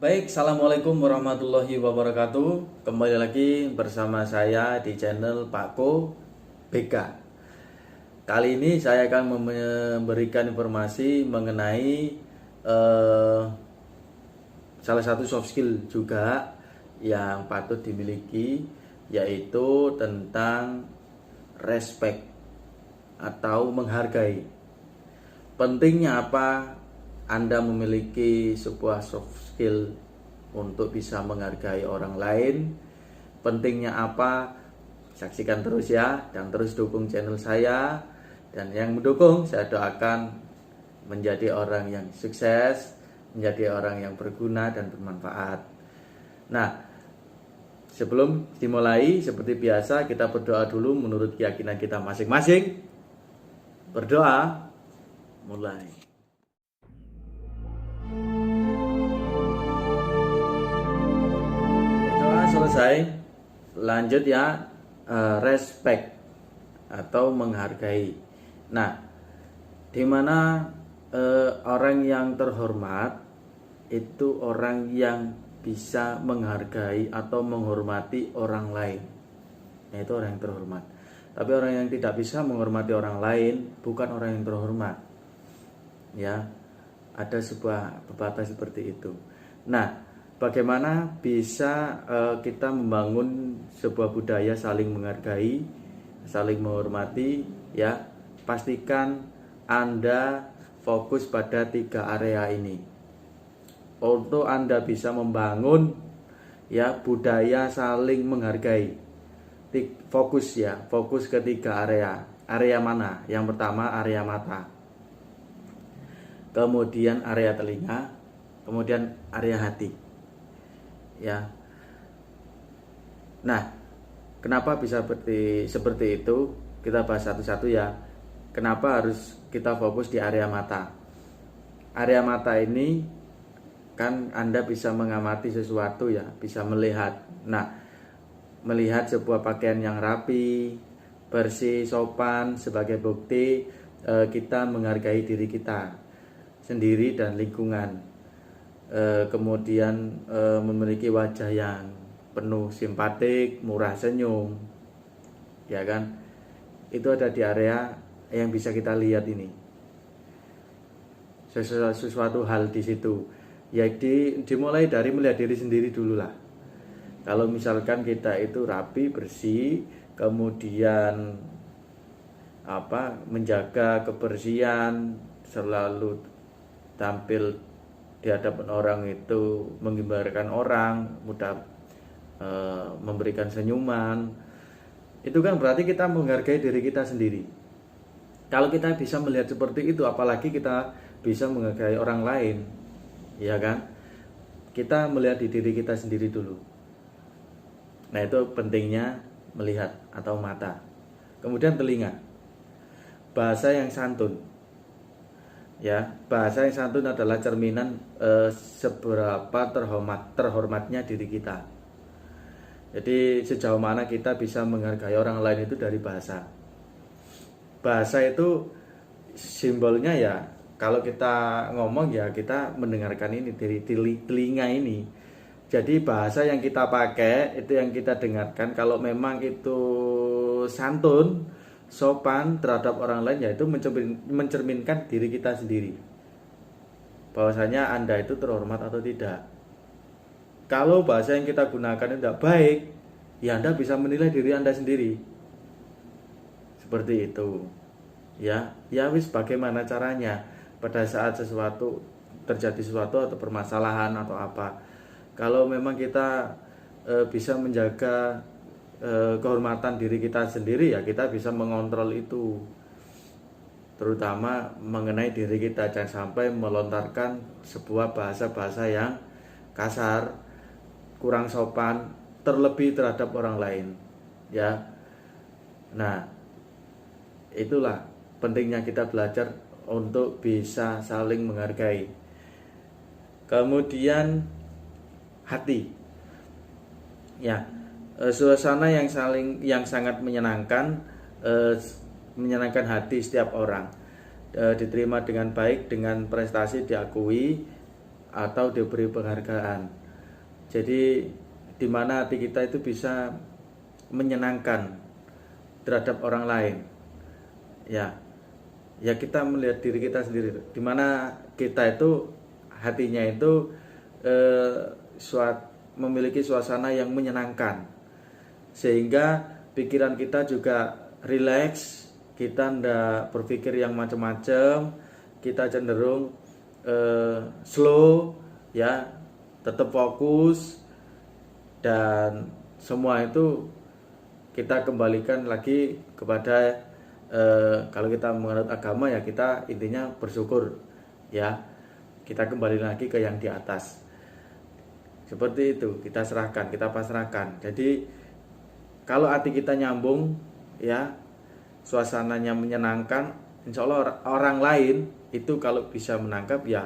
Baik, assalamualaikum warahmatullahi wabarakatuh. Kembali lagi bersama saya di channel Pakko BK. Kali ini saya akan memberikan informasi mengenai eh, salah satu soft skill juga yang patut dimiliki, yaitu tentang respect atau menghargai. Pentingnya apa Anda memiliki sebuah soft skill untuk bisa menghargai orang lain? Pentingnya apa? Saksikan terus ya, dan terus dukung channel saya. Dan yang mendukung, saya doakan menjadi orang yang sukses, menjadi orang yang berguna dan bermanfaat. Nah, sebelum dimulai, seperti biasa kita berdoa dulu menurut keyakinan kita masing-masing. Berdoa, mulai. Berdoa selesai, lanjut ya, respect atau menghargai. Nah, dimana orang yang terhormat itu orang yang bisa menghargai atau menghormati orang lain. Nah, itu orang yang terhormat. Tapi orang yang tidak bisa menghormati orang lain bukan orang yang terhormat. Ya, ada sebuah pepatah seperti itu. Nah, bagaimana bisa kita membangun sebuah budaya saling menghargai, saling menghormati? Ya, pastikan Anda fokus pada 3 area ini. Untuk Anda bisa membangun ya budaya saling menghargai, fokus ya, fokus ke 3 area. Area mana? Yang pertama area mata, kemudian area telinga, kemudian area hati. Ya. Nah, kenapa bisa seperti itu? Kita bahas satu-satu ya. Kenapa harus kita fokus di area mata? Area mata ini kan Anda bisa mengamati sesuatu ya, bisa melihat. Nah, melihat sebuah pakaian yang rapi, bersih, sopan sebagai bukti kita menghargai diri kita sendiri dan lingkungan. Kemudian memiliki wajah yang penuh simpatik, murah senyum, ya kan? Itu ada di area yang bisa kita lihat ini. Sesuatu hal di situ. Ya dimulai dari melihat diri sendiri dulu lah. Kalau misalkan kita itu rapi, bersih, kemudian menjaga kebersihan, selalu tampil di hadapan orang itu menggambarkan orang, mudah memberikan senyuman, itu kan berarti kita menghargai diri kita sendiri. Kalau kita bisa melihat seperti itu, apalagi kita bisa menghargai orang lain, ya kan? Kita melihat di diri kita sendiri dulu. Nah, itu pentingnya melihat atau mata. Kemudian telinga, bahasa yang santun. Ya, bahasa yang santun adalah cerminan seberapa terhormatnya diri kita. Jadi sejauh mana kita bisa menghargai orang lain itu dari bahasa. Bahasa itu simbolnya ya, kalau kita ngomong ya kita mendengarkan ini dari telinga ini. Jadi bahasa yang kita pakai itu yang kita dengarkan. Kalau memang itu santun, sopan terhadap orang lain, yaitu mencerminkan diri kita sendiri, bahwasanya Anda itu terhormat atau tidak. Kalau bahasa yang kita gunakan tidak baik, ya Anda bisa menilai diri Anda sendiri. Seperti itu. Ya wis, bagaimana caranya pada saat terjadi sesuatu atau permasalahan atau apa. Kalau memang kita bisa menjaga kehormatan diri kita sendiri, ya kita bisa mengontrol itu, terutama mengenai diri kita. Jangan sampai melontarkan sebuah bahasa-bahasa yang kasar, kurang sopan, terlebih terhadap orang lain, ya. Nah, itulah pentingnya kita belajar untuk bisa saling menghargai. Kemudian hati, ya, suasana yang sangat menyenangkan hati setiap orang, diterima dengan baik, dengan prestasi diakui, atau diberi penghargaan. Jadi di mana hati kita itu bisa menyenangkan terhadap orang lain. Ya, ya kita melihat diri kita sendiri. Di mana kita itu hatinya itu memiliki suasana yang menyenangkan, sehingga pikiran kita juga rileks, kita tidak berpikir yang macam-macam, kita cenderung slow, ya, tetap fokus, dan semua itu kita kembalikan lagi kepada kalau kita menganut agama ya kita intinya bersyukur, ya, kita kembali lagi ke yang di atas. Seperti itu, kita serahkan, kita pasrahkan. Jadi kalau hati kita nyambung, ya, suasananya menyenangkan, insya Allah orang lain itu kalau bisa menangkap ya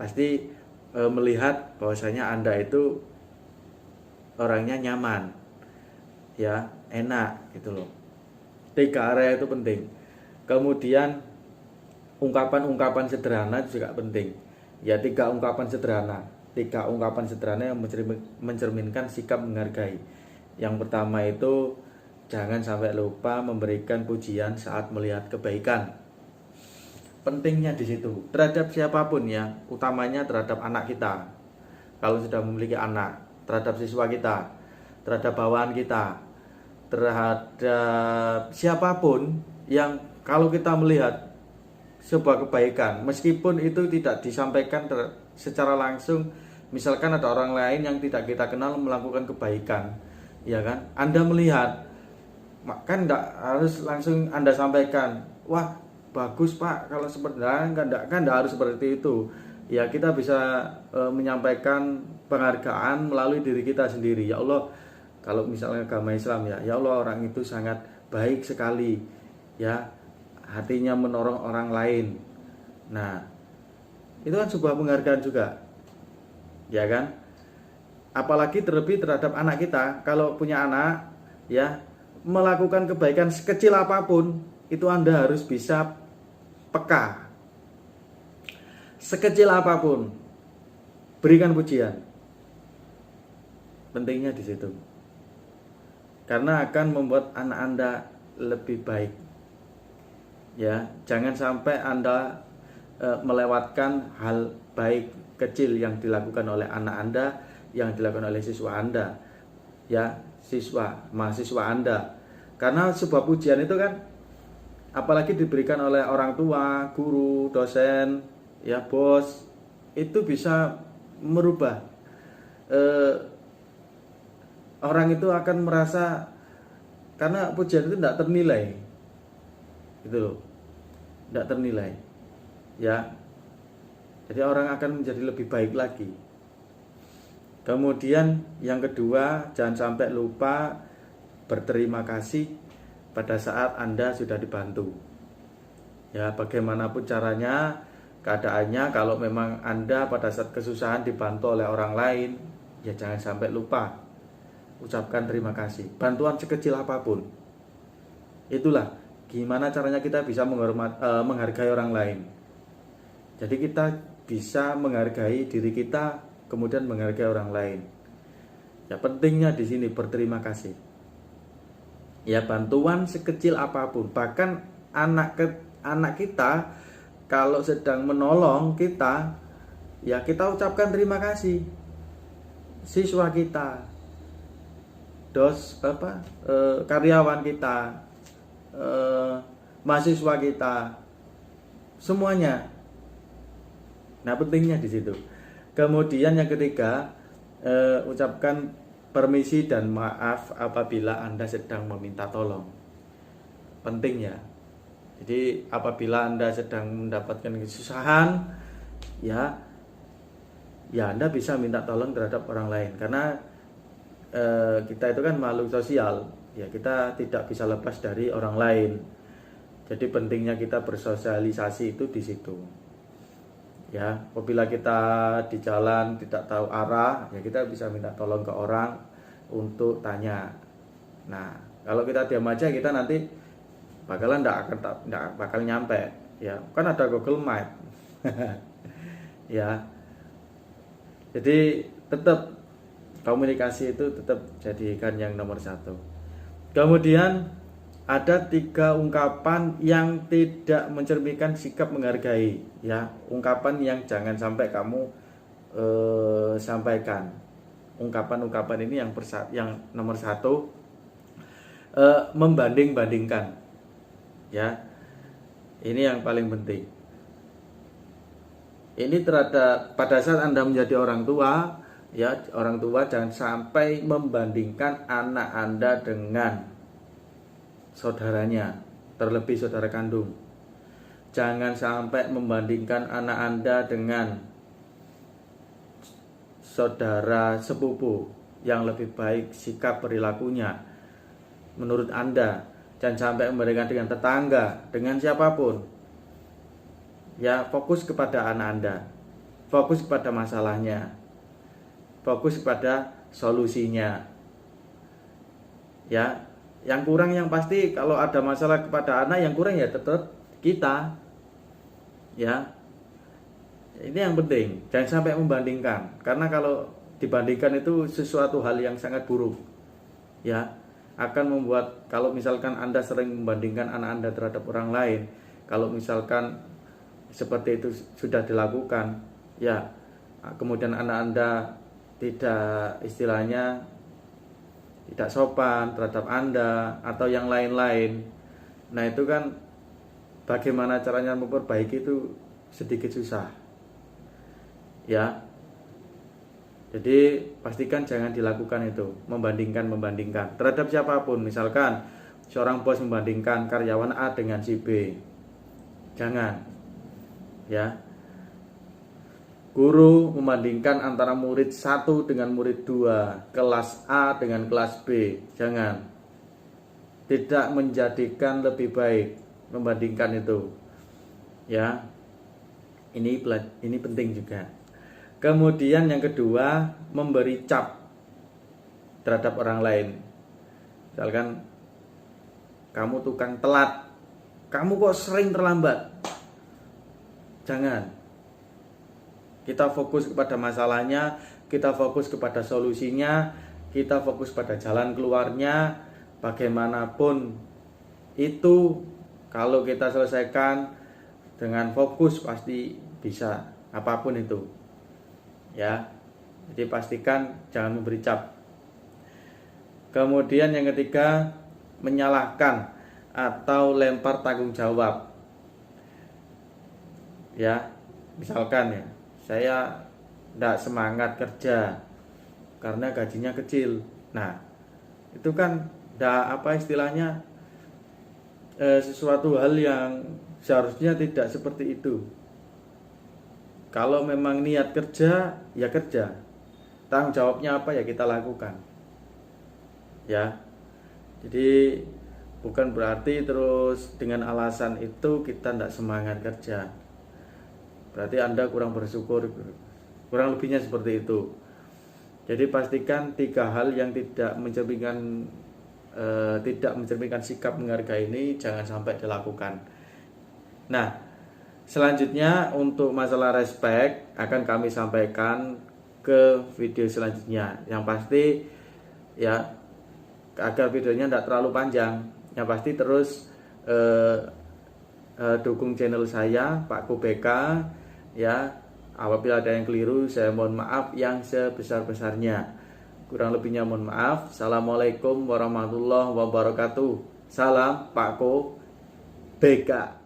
pasti melihat bahwasanya Anda itu orangnya nyaman, ya, enak gitu loh. 3 area itu penting. Kemudian ungkapan-ungkapan sederhana juga penting. Ya, 3 ungkapan sederhana yang mencerminkan sikap menghargai. Yang pertama itu jangan sampai lupa memberikan pujian saat melihat kebaikan. Pentingnya di situ terhadap siapapun, ya, utamanya terhadap anak kita. Kalau sudah memiliki anak, terhadap siswa kita, terhadap bawahan kita, terhadap siapapun yang kalau kita melihat sebuah kebaikan, meskipun itu tidak disampaikan secara langsung, misalkan ada orang lain yang tidak kita kenal melakukan kebaikan, ya kan, Anda melihat, kan tidak harus langsung Anda sampaikan, wah bagus Pak, kalau seperti kan tidak harus seperti itu, ya, kita bisa menyampaikan penghargaan melalui diri kita sendiri. Ya Allah, kalau misalnya agama Islam, ya Allah, orang itu sangat baik sekali, ya, hatinya menolong orang lain. Nah, itu kan sebuah penghargaan juga, ya kan? Apalagi terlebih terhadap anak kita. Kalau punya anak, ya, melakukan kebaikan sekecil apapun, itu Anda harus bisa peka. Sekecil apapun, berikan pujian. Pentingnya di situ. Karena akan membuat anak Anda lebih baik. Ya, jangan sampai Anda melewatkan hal baik kecil yang dilakukan oleh anak Anda, yang dilakukan oleh siswa Anda, ya, mahasiswa Anda. Karena sebuah pujian itu kan, apalagi diberikan oleh orang tua, guru, dosen, ya, bos, itu bisa merubah orang itu akan merasa, karena pujian itu tidak ternilai, gitu loh, tidak ternilai, ya. Jadi orang akan menjadi lebih baik lagi. Kemudian yang kedua, jangan sampai lupa berterima kasih pada saat Anda sudah dibantu. Ya, bagaimanapun caranya, keadaannya, kalau memang Anda pada saat kesusahan dibantu oleh orang lain, ya jangan sampai lupa ucapkan terima kasih. Bantuan sekecil apapun. Itulah gimana caranya kita bisa menghargai orang lain. Jadi kita bisa menghargai diri kita, kemudian menghargai orang lain. Ya, pentingnya di sini berterima kasih. Ya, bantuan sekecil apapun. Bahkan anak kita kalau sedang menolong kita, ya kita ucapkan terima kasih. Siswa kita, karyawan kita, mahasiswa kita, semuanya. Nah, pentingnya di situ. Kemudian yang ketiga, ucapkan permisi dan maaf apabila Anda sedang meminta tolong. Penting, ya. Jadi apabila Anda sedang mendapatkan kesusahan, ya Anda bisa minta tolong terhadap orang lain. Karena kita itu kan makhluk sosial, ya, kita tidak bisa lepas dari orang lain. Jadi pentingnya kita bersosialisasi itu di situ. Ya, apabila kita di jalan tidak tahu arah, ya kita bisa minta tolong ke orang untuk tanya. Nah, kalau kita diam aja, kita nanti bakalan tidak bakal nyampe. Ya, kan ada Google Map. Ya, jadi tetap komunikasi itu tetap jadikan yang nomor satu. Kemudian ada 3 ungkapan yang tidak mencerminkan sikap menghargai, ya, ungkapan yang jangan sampai kamu sampaikan. Ungkapan-ungkapan ini yang nomor satu, membanding-bandingkan, ya, ini yang paling penting. Ini terhadap pada saat Anda menjadi orang tua, ya, orang tua jangan sampai membandingkan anak Anda dengan saudaranya, terlebih saudara kandung. Jangan sampai membandingkan anak Anda dengan saudara sepupu yang lebih baik sikap perilakunya menurut Anda. Jangan sampai membandingkan dengan tetangga, dengan siapapun. Ya, fokus kepada anak Anda, fokus kepada masalahnya, fokus kepada solusinya. Ya, yang kurang yang pasti kalau ada masalah kepada anak, yang kurang ya tetap kita. Ya, ini yang penting, jangan sampai membandingkan, karena kalau dibandingkan itu sesuatu hal yang sangat buruk. Ya, akan membuat, kalau misalkan Anda sering membandingkan anak Anda terhadap orang lain, kalau misalkan seperti itu sudah dilakukan, ya, kemudian anak Anda tidak, istilahnya tidak sopan terhadap Anda atau yang lain-lain, nah itu kan bagaimana caranya memperbaiki itu sedikit susah. Ya, jadi pastikan jangan dilakukan itu, membandingkan terhadap siapapun. Misalkan seorang bos membandingkan karyawan A dengan si B, jangan. Ya, guru membandingkan antara murid 1 dengan murid 2, kelas A dengan kelas B, jangan. Tidak menjadikan lebih baik membandingkan itu. Ya, ini penting juga. Kemudian yang kedua, memberi cap terhadap orang lain. Misalkan kamu tukang telat, kamu kok sering terlambat. Jangan. Kita fokus kepada masalahnya, kita fokus kepada solusinya, kita fokus pada jalan keluarnya. Bagaimanapun itu, kalau kita selesaikan dengan fokus pasti bisa, apapun itu. Ya, jadi pastikan jangan memberi cap. Kemudian yang ketiga, menyalahkan atau lempar tanggung jawab. Ya, misalkan ya, saya tidak semangat kerja karena gajinya kecil. Nah, itu kan tidak, apa istilahnya, sesuatu hal yang seharusnya tidak seperti itu. Kalau memang niat kerja, ya kerja. Tanggung jawabnya apa ya kita lakukan. Ya. Jadi bukan berarti terus dengan alasan itu kita tidak semangat kerja. Berarti Anda kurang bersyukur. Kurang lebihnya seperti itu. Jadi pastikan 3 hal yang tidak mencerminkan sikap menghargai ini jangan sampai dilakukan. Nah, selanjutnya untuk masalah respect akan kami sampaikan ke video selanjutnya. Yang pasti ya, agar videonya tidak terlalu panjang, yang pasti terus dukung channel saya Pak Kubeka. Ya, apabila ada yang keliru saya mohon maaf yang sebesar-besarnya. Kurang lebihnya mohon maaf. Assalamualaikum warahmatullahi wabarakatuh. Salam Pak Kubeka.